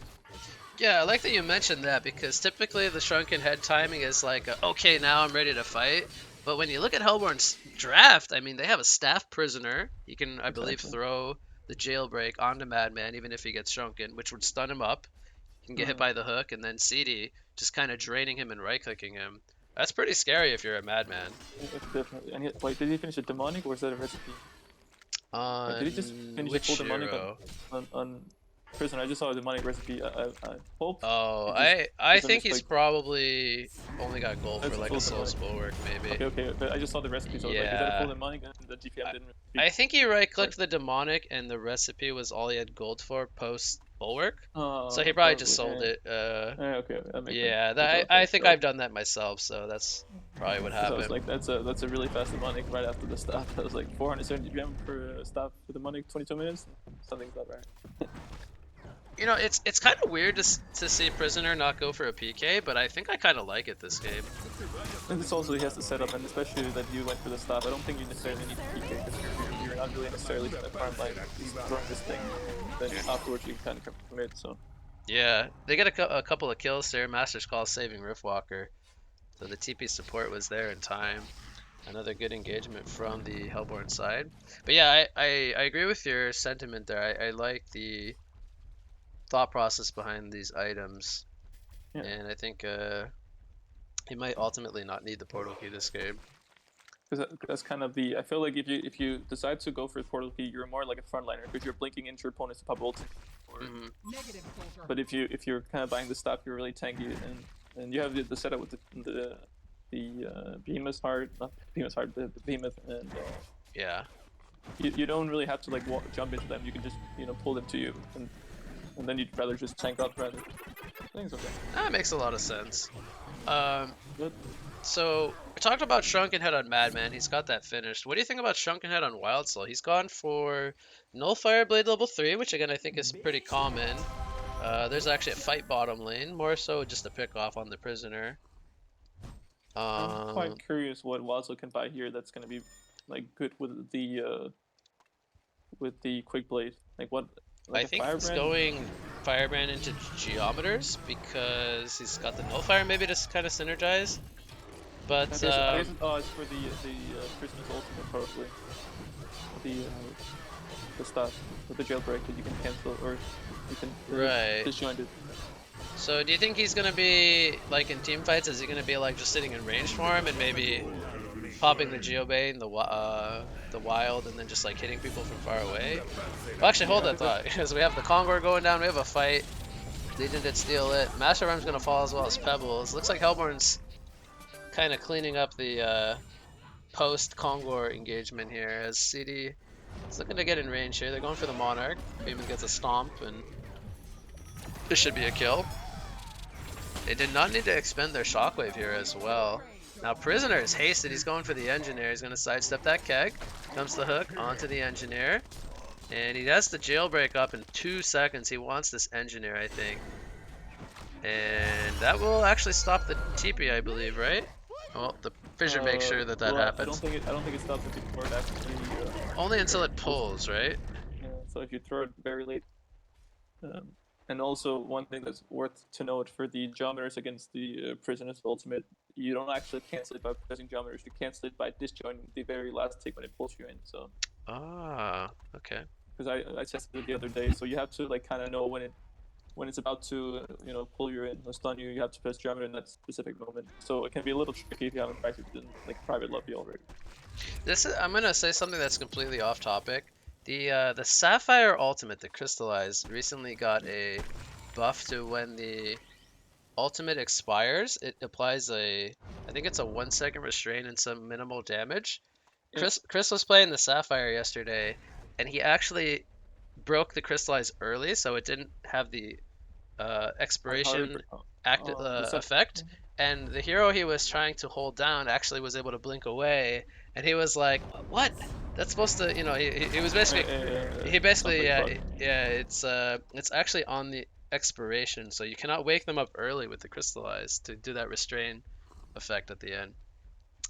Yeah, I like that you mentioned that because typically the Shrunken Head timing is like, okay, now I'm ready to fight. But when you look at Hellborn's draft, I mean, they have a staff prisoner. He can, I believe, Exactly. throw the jailbreak onto Madman even if he gets shrunken, which would stun him up. He can get hit by the hook, and then CD just kind of draining him and right-clicking him. That's pretty scary if you're a Madman. It's definitely. And wait, did he finish a demonic or is that a recipe? On Did he just finish a which full demonic hero? on Prisoner? I just saw a demonic recipe. I hope. Oh, it I just think he's mistake. probably only got gold That's for a like full a Soul's demonic. Bulwark, maybe. Okay, but I just saw the recipe, so I was like, is that a Yeah. full demonic? And the GPM didn't. I think he right-clicked the demonic, and the recipe was all he had gold for post bulwark, so he probably just Probably. sold Yeah. it. Okay, that makes sense. Yeah, Because I was I like, think oh, I've done that myself, so that's probably what because I was happened. like, that's a really fast demonic right after the stop. I was like 470 GM for a stop for the demonic, 22 minutes. Something's not right. You know, it's kind of weird to see Prisoner not go for a PK, but I think I kind of like it this game. And this also he has to set up, and especially that you went for the stop. I don't think you necessarily need PK because you're not really necessarily going to farm like just throwing this thing. Then afterwards you can kind of commit. So Yeah, they get a couple of kills there. Master's Call saving Riftwalker, so the TP support was there in time. Another good engagement from the Hellborn side. But yeah, I agree with your sentiment there. I like the thought process behind these items, yeah, and I think he might ultimately not need the portal key this game. because that's kind of the. I feel like if you decide to go for the portal key, you're more like a frontliner because you're blinking into your opponents to pop ulti. Hmm. But if you're kind of buying the stop, you're really tanky, and you have the setup with the behemoth heart, not behemoth heart, the behemoth, and Yeah. you don't really have to like jump into them. You can just pull them to you, and then you'd rather just tank up rather. I think it's okay. That makes a lot of sense. Um, But so we talked about Shrunken Head on Madman. He's got that finished. What do you think about Shrunken Head on Wild Soul? He's gone for Nullfire Blade level 3, which again I think is pretty common. There's actually a fight bottom lane, more so just a pick off on the Prisoner. I'm Um, quite curious what Wazo can buy here that's gonna be like good with the quick blade. Like what, like I a think he's firebrand? going Firebrand into Geometers because he's got the Nullfire maybe to kind of synergize. But There's, I guess it's for the Christmas ultimate probably. The stuff with the jailbreak that you can cancel or you can right. disjoint it. So do you think he's gonna be like in team fights? Is he gonna be like just sitting in range for him and maybe popping the Geobane, the Wild, and then just like hitting people from far away? Well, actually, Yeah, hold I that think that thought because we have the Kongor going down. We have a fight. Legion did steal it. Master Arm's gonna fall as well as Pebbles. Looks like Hellborn's kind of cleaning up the post Kongor engagement here as CD is looking to get in range here. They're going for the Monarch. Beeman gets a stomp and this should be a kill. They did not need to expend their shockwave here as well. Now Prisoner is hasted. He's going for the Engineer. He's going to sidestep that keg. Comes the hook onto the Engineer. And he does the jailbreak up in 2 seconds. He wants this Engineer, I think. And that will actually stop the TP, I believe, right? Well, the Fissure makes sure that that well, happens. I don't think it stops it before it actually. Only until it pulls, right? So if you throw it very late. Um, and also one thing that's worth to note for the geometers against the prisoners ultimate, you don't actually cancel it by pressing geometers. You cancel it by disjoining the very last tick when it pulls you in. So Ah, okay. because I tested it the other day, so you have to like kind of know when it's about to pull you in or stun you. You have to press geometer in that specific moment. So it can be a little tricky if you haven't practiced in like private lobby already. I'm gonna say something that's completely off topic. The Sapphire Ultimate, the Crystallized, recently got a buff to when the ultimate expires, it applies I think it's a 1 second restraint and some minimal damage. Yeah, Chris was playing the Sapphire yesterday, and he actually broke the Crystallize early, so it didn't have the how did expiration effect. And the hero he was trying to hold down actually was able to blink away, and he was like, "What? That's supposed to, he was basically, he sounds basically, like yeah, bug. yeah, it's actually on the expiration, so you cannot wake them up early with the crystallize to do that restrain effect at the end.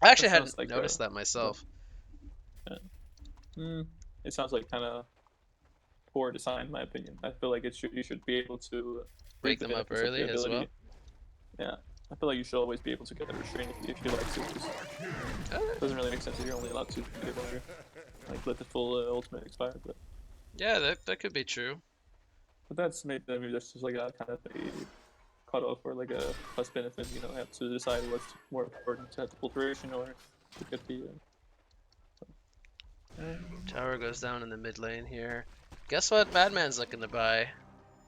I That actually hadn't sounds like noticed that bug. myself. Yeah. It sounds like kind of poor design, in my opinion. I feel like you should be able to reap Wake the them up benefits of early the as well. ability. Yeah, I feel like you should always be able to get a restraint if you like to. It doesn't really make sense if you're only allowed to get it when you're like let the full ultimate expire. Yeah, that could be true. But that's maybe that's just like a kind of a cutoff or like a cost benefit. You know, have to decide what's more important to have the filtration or to get the. Tower goes down in the mid lane here. Guess what Madman's looking to buy?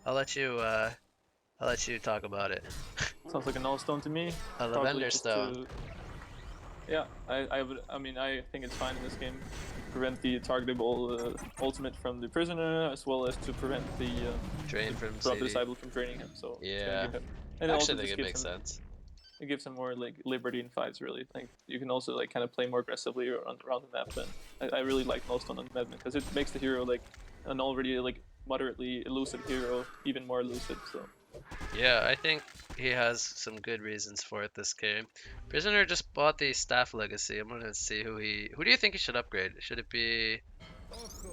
I'll let you talk about it. Sounds like a null stone to me. A Probably Lavender just stone. to. Yeah, I would. I mean, I think it's fine in this game. prevent the targetable ultimate from the prisoner, as well as to prevent Drain the from drop CD. disciple from draining him. So it's gonna Yeah. give him, and I it actually also think just it gives makes him sense. it gives him more like liberty in fights. Really, like you can also like kind of play more aggressively around the map. And I really like most on Madman because it makes the hero like an already like moderately elusive hero even more elusive. So Yeah, I think he has some good reasons for it this game. Prisoner just bought the Staff Legacy. I'm gonna see who do you think he should upgrade? Should it be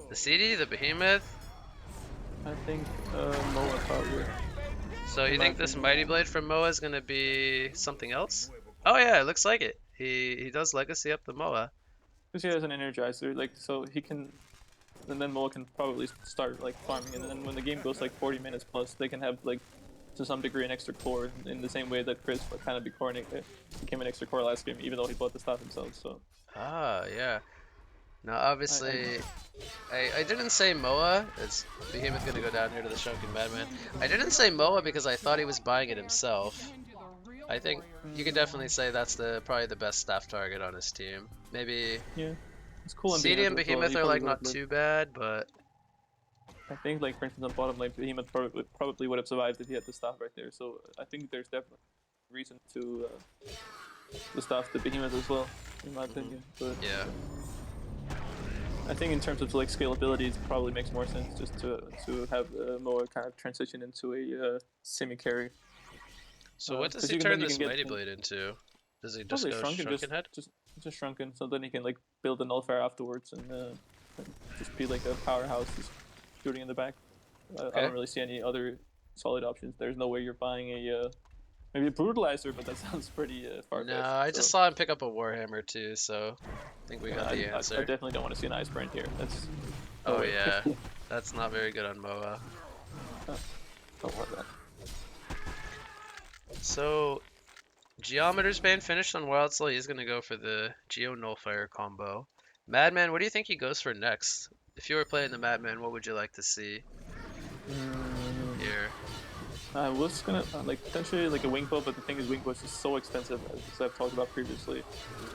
the CD, the Behemoth? I think Moa probably, So in you my think this opinion, Mighty Blade from Moa is gonna be something else? Oh yeah, it looks like it. He does Legacy up the Moa. because he has an energizer, like so he can. And then Moa can probably start like farming, and then when the game goes like 40 minutes plus, they can have like to some degree an extra core in the same way that Chris kind of became an extra core last game, even though he bought the stuff himself. So Ah, yeah. Now I obviously I didn't say Moa. It's Behemoth gonna go down here to the Shrunken Madman. I didn't say Moa because I thought he was buying it himself. I think you could definitely say that's the probably the best staff target on his team. Maybe yeah, it's cool on CD Behemoth and as well. Behemoth He are probably like would have not lived. too bad, but I think like for instance on bottom lane, Behemoth probably would have survived if he had the staff right there. So I think there's definitely reason to staff the Behemoth as well, in my mhm, opinion. But yeah. I think in terms of like scalability, it probably makes more sense just to have Moa kind of transition into a semi carry, So what does because he you can then turn you can this get Mighty Blade into? Does he just probably go shrunken, Shrunken Head? just shrunken, so then you can like build a nullifier afterwards and just be like a powerhouse, just shooting in the back. I Okay. don't really see any other solid options. There's no way you're buying maybe a brutalizer, but that sounds pretty far No, fetched. I just So saw him pick up a Warhammer too, so I think we yeah, got the I answer. definitely don't want to see an ice brand here. That's no Oh way. yeah, that's not very good on Moa. Don't want that. So Geometer's been finished on Wild Soul. He's gonna go for the Geo Nullfire combo. Madman, what do you think he goes for next? If you were playing the Madman, what would you like to see Mm, here? I was gonna like potentially like a wing bow, but the thing is, wing bow is just so expensive, as I've talked about previously.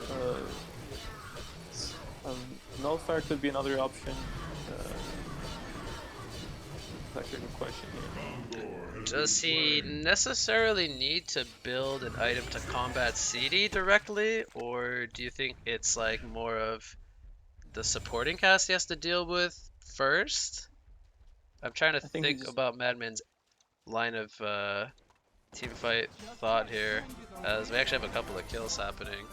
Uh, Nullfire could be another option. That's actually a good question here. Does he necessarily need to build an item to combat CD directly, or do you think it's like more of the supporting cast he has to deal with first? I'm trying to I think think he's. about Madman's line of team fight thought here, as we actually have a couple of kills happening.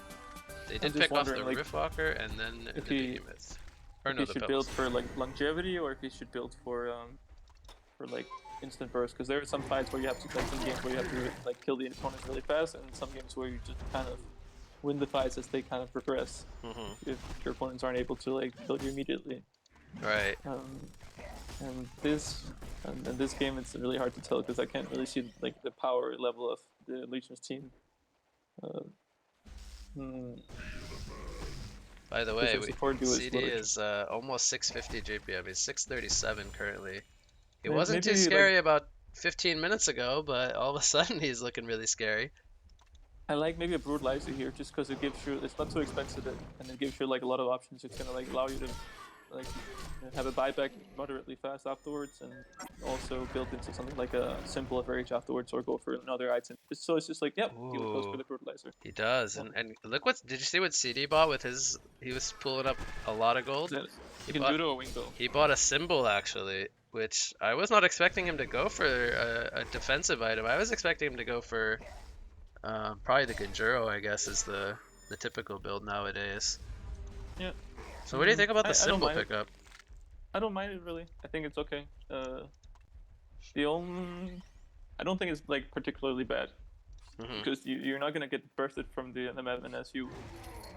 They I'm did just pick off the wondering, like, Riftwalker and then if the he Behemoth. Or if no, he the should build Pebbles. for like longevity or if he should build for like instant burst. Because there are some fights where you have to like some games where you have to like kill the opponents really fast, and some games where you just kind of win the fights as they kind of progress. Hmm. If your opponents aren't able to like kill you immediately. Right. Um, and this game, it's really hard to tell because I can't really see like the power level of the Legion's team. Uh, Because By the way, their support duo is CD literally is almost 650 GPM. He's 637 currently. He wasn't too maybe like scary about 15 minutes ago, but all of a sudden he's looking really scary. I like maybe a brutalizer here just because it gives you it's not too expensive and it gives you like a lot of options. It's gonna like allow you to like have a buyback moderately fast afterwards and also built into something like a simple average afterwards or go for another item. So it's just like yep, he goes for Ooh, the brutalizer. he does. Well, And look what, did you see what CD bought with his, he was pulling up a lot of gold. that He you can bought judo a wing though. he bought a symbol actually, which I was not expecting him to go for a defensive item. I was expecting him to go for probably the Ganjuro, I guess, is the typical build nowadays. Yeah, So what do you think about the I don't symbol mind it. pickup? I don't mind it really. I think it's okay. The only I don't think it's like particularly bad Hmm. because you're not gonna get bursted from the madman as you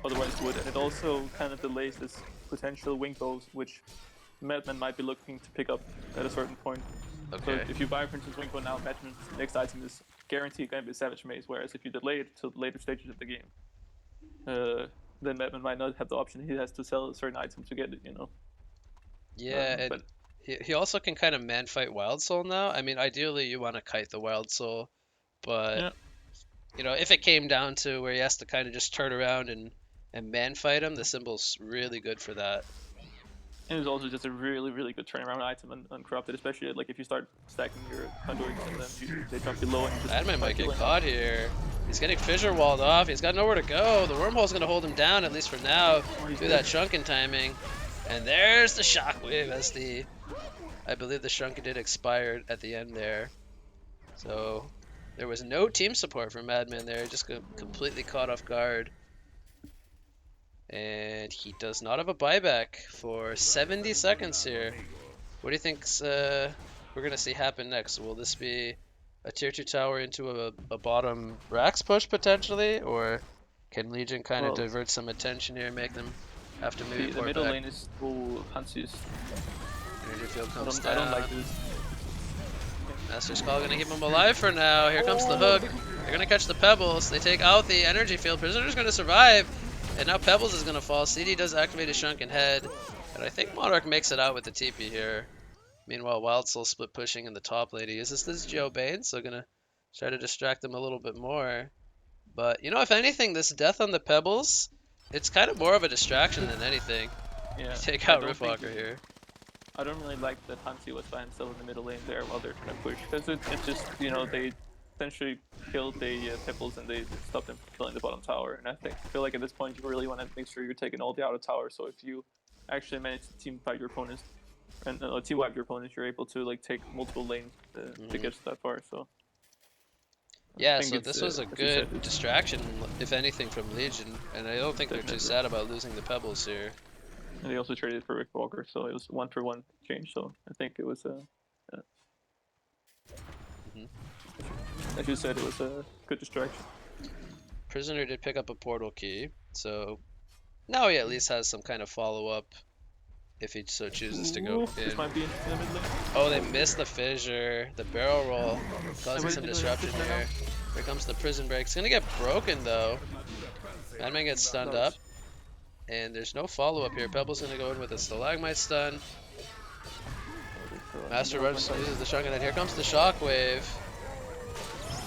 otherwise would, and it also kind of delays this potential wing bows, which madman might be looking to pick up at a certain point. So Okay. if you buy, for instance, wing bow now, madman's next item is guaranteed going to be savage maze, whereas if you delay it to later stages of the game, uh, then madman might not have the option. He has to sell a certain item to get it, you know. Yeah, and But he also can kind of man fight Wild Soul now. I mean, ideally you want to kite the Wild Soul, but yeah, if it came down to where he has to kind of just turn around and man fight him, the symbol's really good for that. And it's also just a really, really good turnaround item on Corrupted, especially like if you start stacking your conduits and then they drop you low and you just Madman start might get healing caught up. here. He's getting fissure walled off. He's got nowhere to go. The wormhole's going to hold him down, at least for now, through that shrunken timing. And there's the shockwave as I believe the shrunken did expired at the end there. So there was no team support for Madman there. Just completely caught off guard. And he does not have a buyback for 70 seconds here. What do you think's we're gonna see happen next? Will this be a tier 2 tower into a bottom Rax push potentially, or can Legion kind of Well, divert some attention here and make them have to maybe the port middle back? lane is full Hansis. Energy field comes I don't down. like this. Master's Call gonna keep him alive for now. Here comes the hook. They're gonna catch the pebbles. They take out the energy field. Prisoner's gonna survive. And now Pebbles is gonna fall. CD does activate a shrunken head. And I think Monarch makes it out with the TP here. Meanwhile, Wild Soul split pushing in the top lane. He uses this Geo Bane, so gonna try to distract them a little bit more. But you know, if anything, this death on the pebbles, it's kind of more of a distraction than anything. Yeah, Take I out don't think Riftwalker here. I don't really like that Hansi was by himself in the middle lane there while they're trying to push, because it just, you know, they essentially killed the pebbles and they stopped them from killing the bottom tower. And I feel like at this point you really want to make sure you're taking all the outer towers. So if you actually manage to team fight your opponents and team wipe your opponents, you're able to like take multiple lanes to get that far. So yeah, so this was a good said, distraction, if anything, from Legion, and I don't think they're too sad about losing the pebbles here. And they also traded for Rick Walker, so it was 1-for-1 change. So I think it was as you said, it was a good distraction. Prisoner did pick up a portal key, so now he at least has some kind of follow-up if he so chooses to go in. This might be in the mid lane. Oh, they missed the fissure, the barrel roll, causing some disruption here. Here comes the prison break. It's gonna get broken though. Madman gets stunned up. And there's no follow-up here. Pebble's gonna go in with a stalagmite stun. Master uses the shotgun, and here comes the shockwave.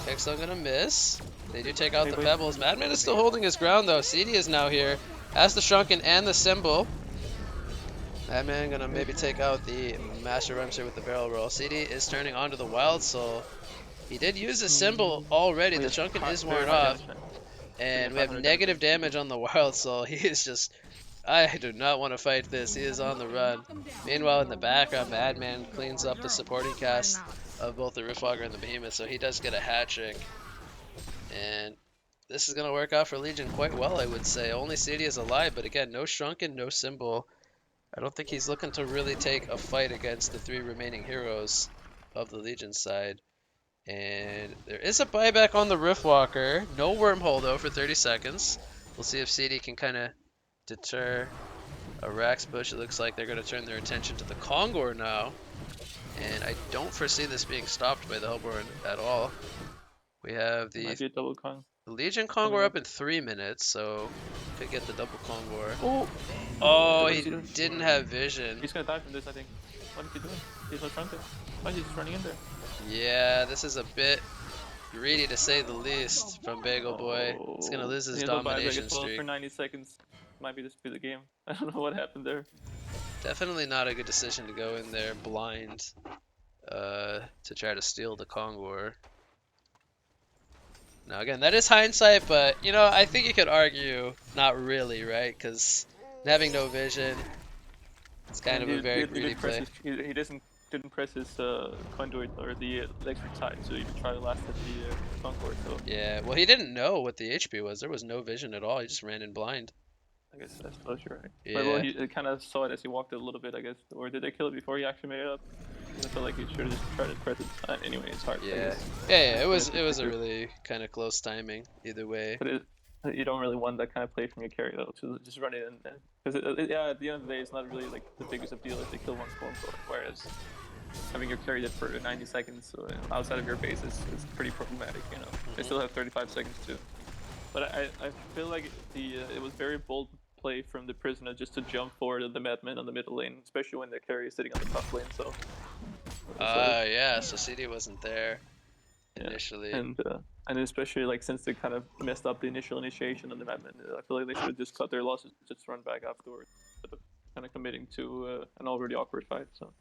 Kickstone gonna miss. They do take out the pebbles. Madman is still holding his ground though. CD is now here. Has the shrunken and the symbol. Madman gonna maybe take out the Master Rumster with the barrel roll. CD is turning onto the Wild Soul. He did use a symbol already. The shrunken is worn off. And we have negative damage on the Wild Soul. He is just... I do not want to fight this. He is on the run. Meanwhile, in the background, Madman cleans up the supporting cast of both the Riftwalker and the Behemoth, so he does get a hat trick. And this is going to work out for Legion quite well, I would say. Only CD is alive, but again, no Shrunken, no Symbol. I don't think he's looking to really take a fight against the three remaining heroes of the Legion side. And there is a buyback on the Riftwalker. No wormhole though for 30 seconds. We'll see if CD can kind of deter a Rax push. It looks like they're going to turn their attention to the Kongor now. And I don't foresee this being stopped by the Hellborn at all. We have the Legion Kongor up in 3 minutes, so could get the double Kongor. Oh, he didn't have vision. He's going to die from this, I think. What is he doing? He's not trying to. Why is he just running in there? Yeah, this is a bit greedy to say the least from Bagel Boy. He's gonna lose his domination streak. For 90 seconds, might be just be the game. I don't know what happened there. Definitely not a good decision to go in there blind to try to steal the Kongor. Now again, that is hindsight, but you know, I think you could argue not really, right? Because having no vision, it's kind of a very greedy play. He didn't press his conduit or the electric side to even try to last at the Concord. So yeah, well, he didn't know what the HP was. There was no vision at all. He just ran in blind. I guess that's close, you're right. Yeah. But well, he kind of saw it as he walked a little bit, I guess. Or did they kill it before he actually made it up? I feel like he should have just tried to press it. Anyway, it's hard. Yeah, yeah, it was a really kind of close timing either way. But you don't really want that kind of play from your carry though, to just run it in. Because yeah, at the end of the day, it's not really like the biggest of deal if they kill one spawn sword. Whereas having your carry that for 90 seconds outside of your base is pretty problematic. You know, they still have 35 seconds too. But I feel like it was very bold play from the prisoner just to jump forward at the Madman on the middle lane, especially when the carry is sitting on the top lane. So. Yeah. So CD wasn't there initially. Yeah. And especially like since they kind of messed up the initial initiation on the Madman, I feel like they should have just cut their losses, just run back afterwards. kind of committing to an already awkward fight. So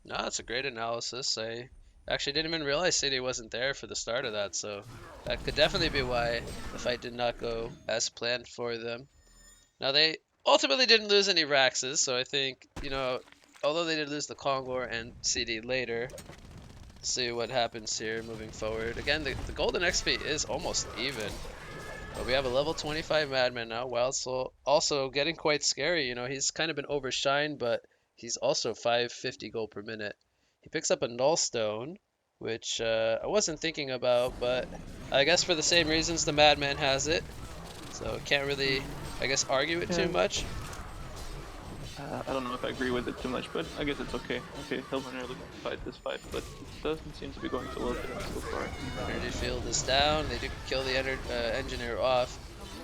No, that's a great analysis. I actually didn't even realize City wasn't there for the start of that, so that could definitely be why the fight did not go as planned for them. Now they ultimately didn't lose any Raxes, so I think, although they did lose the Kongor and CD later, see what happens here moving forward. Again, the golden XP is almost even. But we have a level 25 Madman now. Wild Soul also getting quite scary. He's kind of been overshined, but he's also 550 gold per minute. He picks up a Null Stone, which I wasn't thinking about, but I guess for the same reasons the Madman has it. So can't really, I guess, argue it too yeah, much. I don't know if I agree with it too much, but I guess it's okay. Okay, Hillman are looking to fight this fight, but it doesn't seem to be going so well for them so far. Energy field is down. They do kill the engineer off.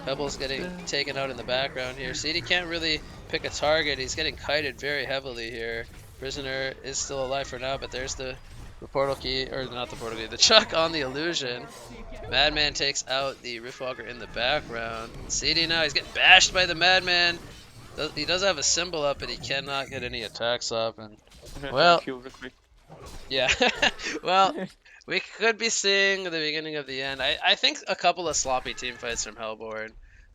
Pebble's getting taken out in the background here. CD can't really pick a target. He's getting kited very heavily here. Prisoner is still alive for now, but there's the portal key, or not the portal key, the chuck on the illusion. Madman takes out the Riftwalker in the background. CD now, he's getting bashed by the Madman. He does have a symbol up, but he cannot get any attacks up. And well, yeah, well, we could be seeing the beginning of the end. I think a couple of sloppy team fights from Hellborn.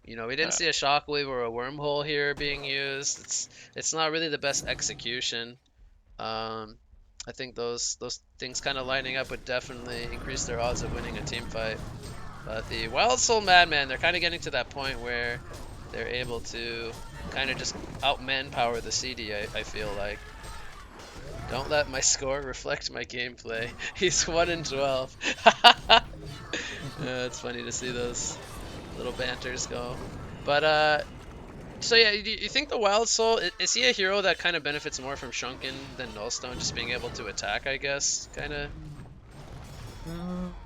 We didn't see a shockwave or a wormhole here being used. It's not really the best execution. I think those things kind of lining up would definitely increase their odds of winning a team fight. But the Wild Soul Madman, they're kind of getting to that point where they're able to kind of just out manpower the CD, I feel like. Don't let my score reflect my gameplay. He's 1 in 12. It's funny to see those little banters go. But so yeah, you think the Wild Soul, is he a hero that kind of benefits more from Shrunken than Nullstone, just being able to attack, I guess, kind of?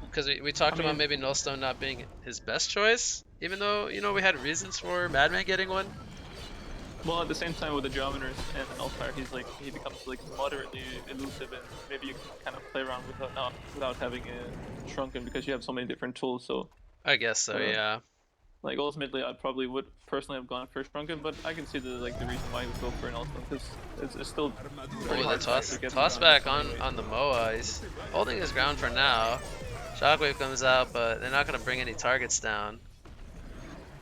Because we talked about maybe Nullstone not being his best choice, even though, we had reasons for Madman getting one. Well, at the same time with the Geometers and Elfire, he becomes like moderately elusive, and maybe you can kind of play around without having a Shrunken because you have so many different tools. So I guess so, yeah. like ultimately, I probably would personally have gone for Shrunken, but I can see the reason why he would go for an Elfstone because it's still pretty Oh, hard the to get toss back on the Moa. He's holding his ground for now. Shockwave comes out, but they're not going to bring any targets down.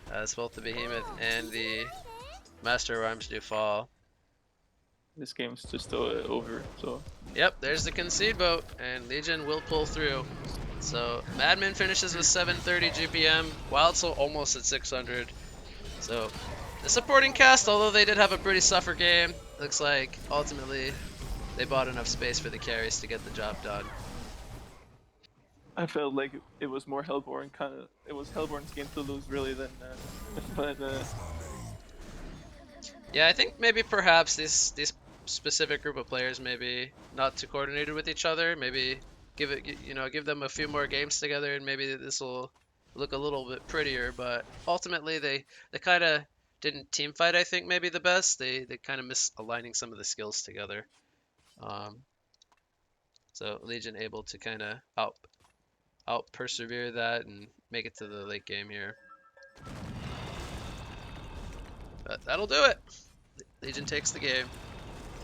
As both the Behemoth and the Master of Arms do fall. This game's just over, so. Yep, there's the concede vote, and Legion will pull through. So Madman finishes with 730 GPM, Wild Soul almost at 600. So the supporting cast, although they did have a pretty suffer game, looks like ultimately they bought enough space for the carries to get the job done. I felt like it was more Hellborn it was Hellborn's game to lose really than but yeah, I think maybe perhaps these specific group of players maybe not too coordinated with each other. Maybe give them a few more games together, and maybe this will look a little bit prettier. But ultimately, they kind of didn't team fight. I think maybe the best. They kind of misaligning some of the skills together. Um, so Legion able to kind of out persevere that and make it to the late game here. But that'll do it. Legion takes the game.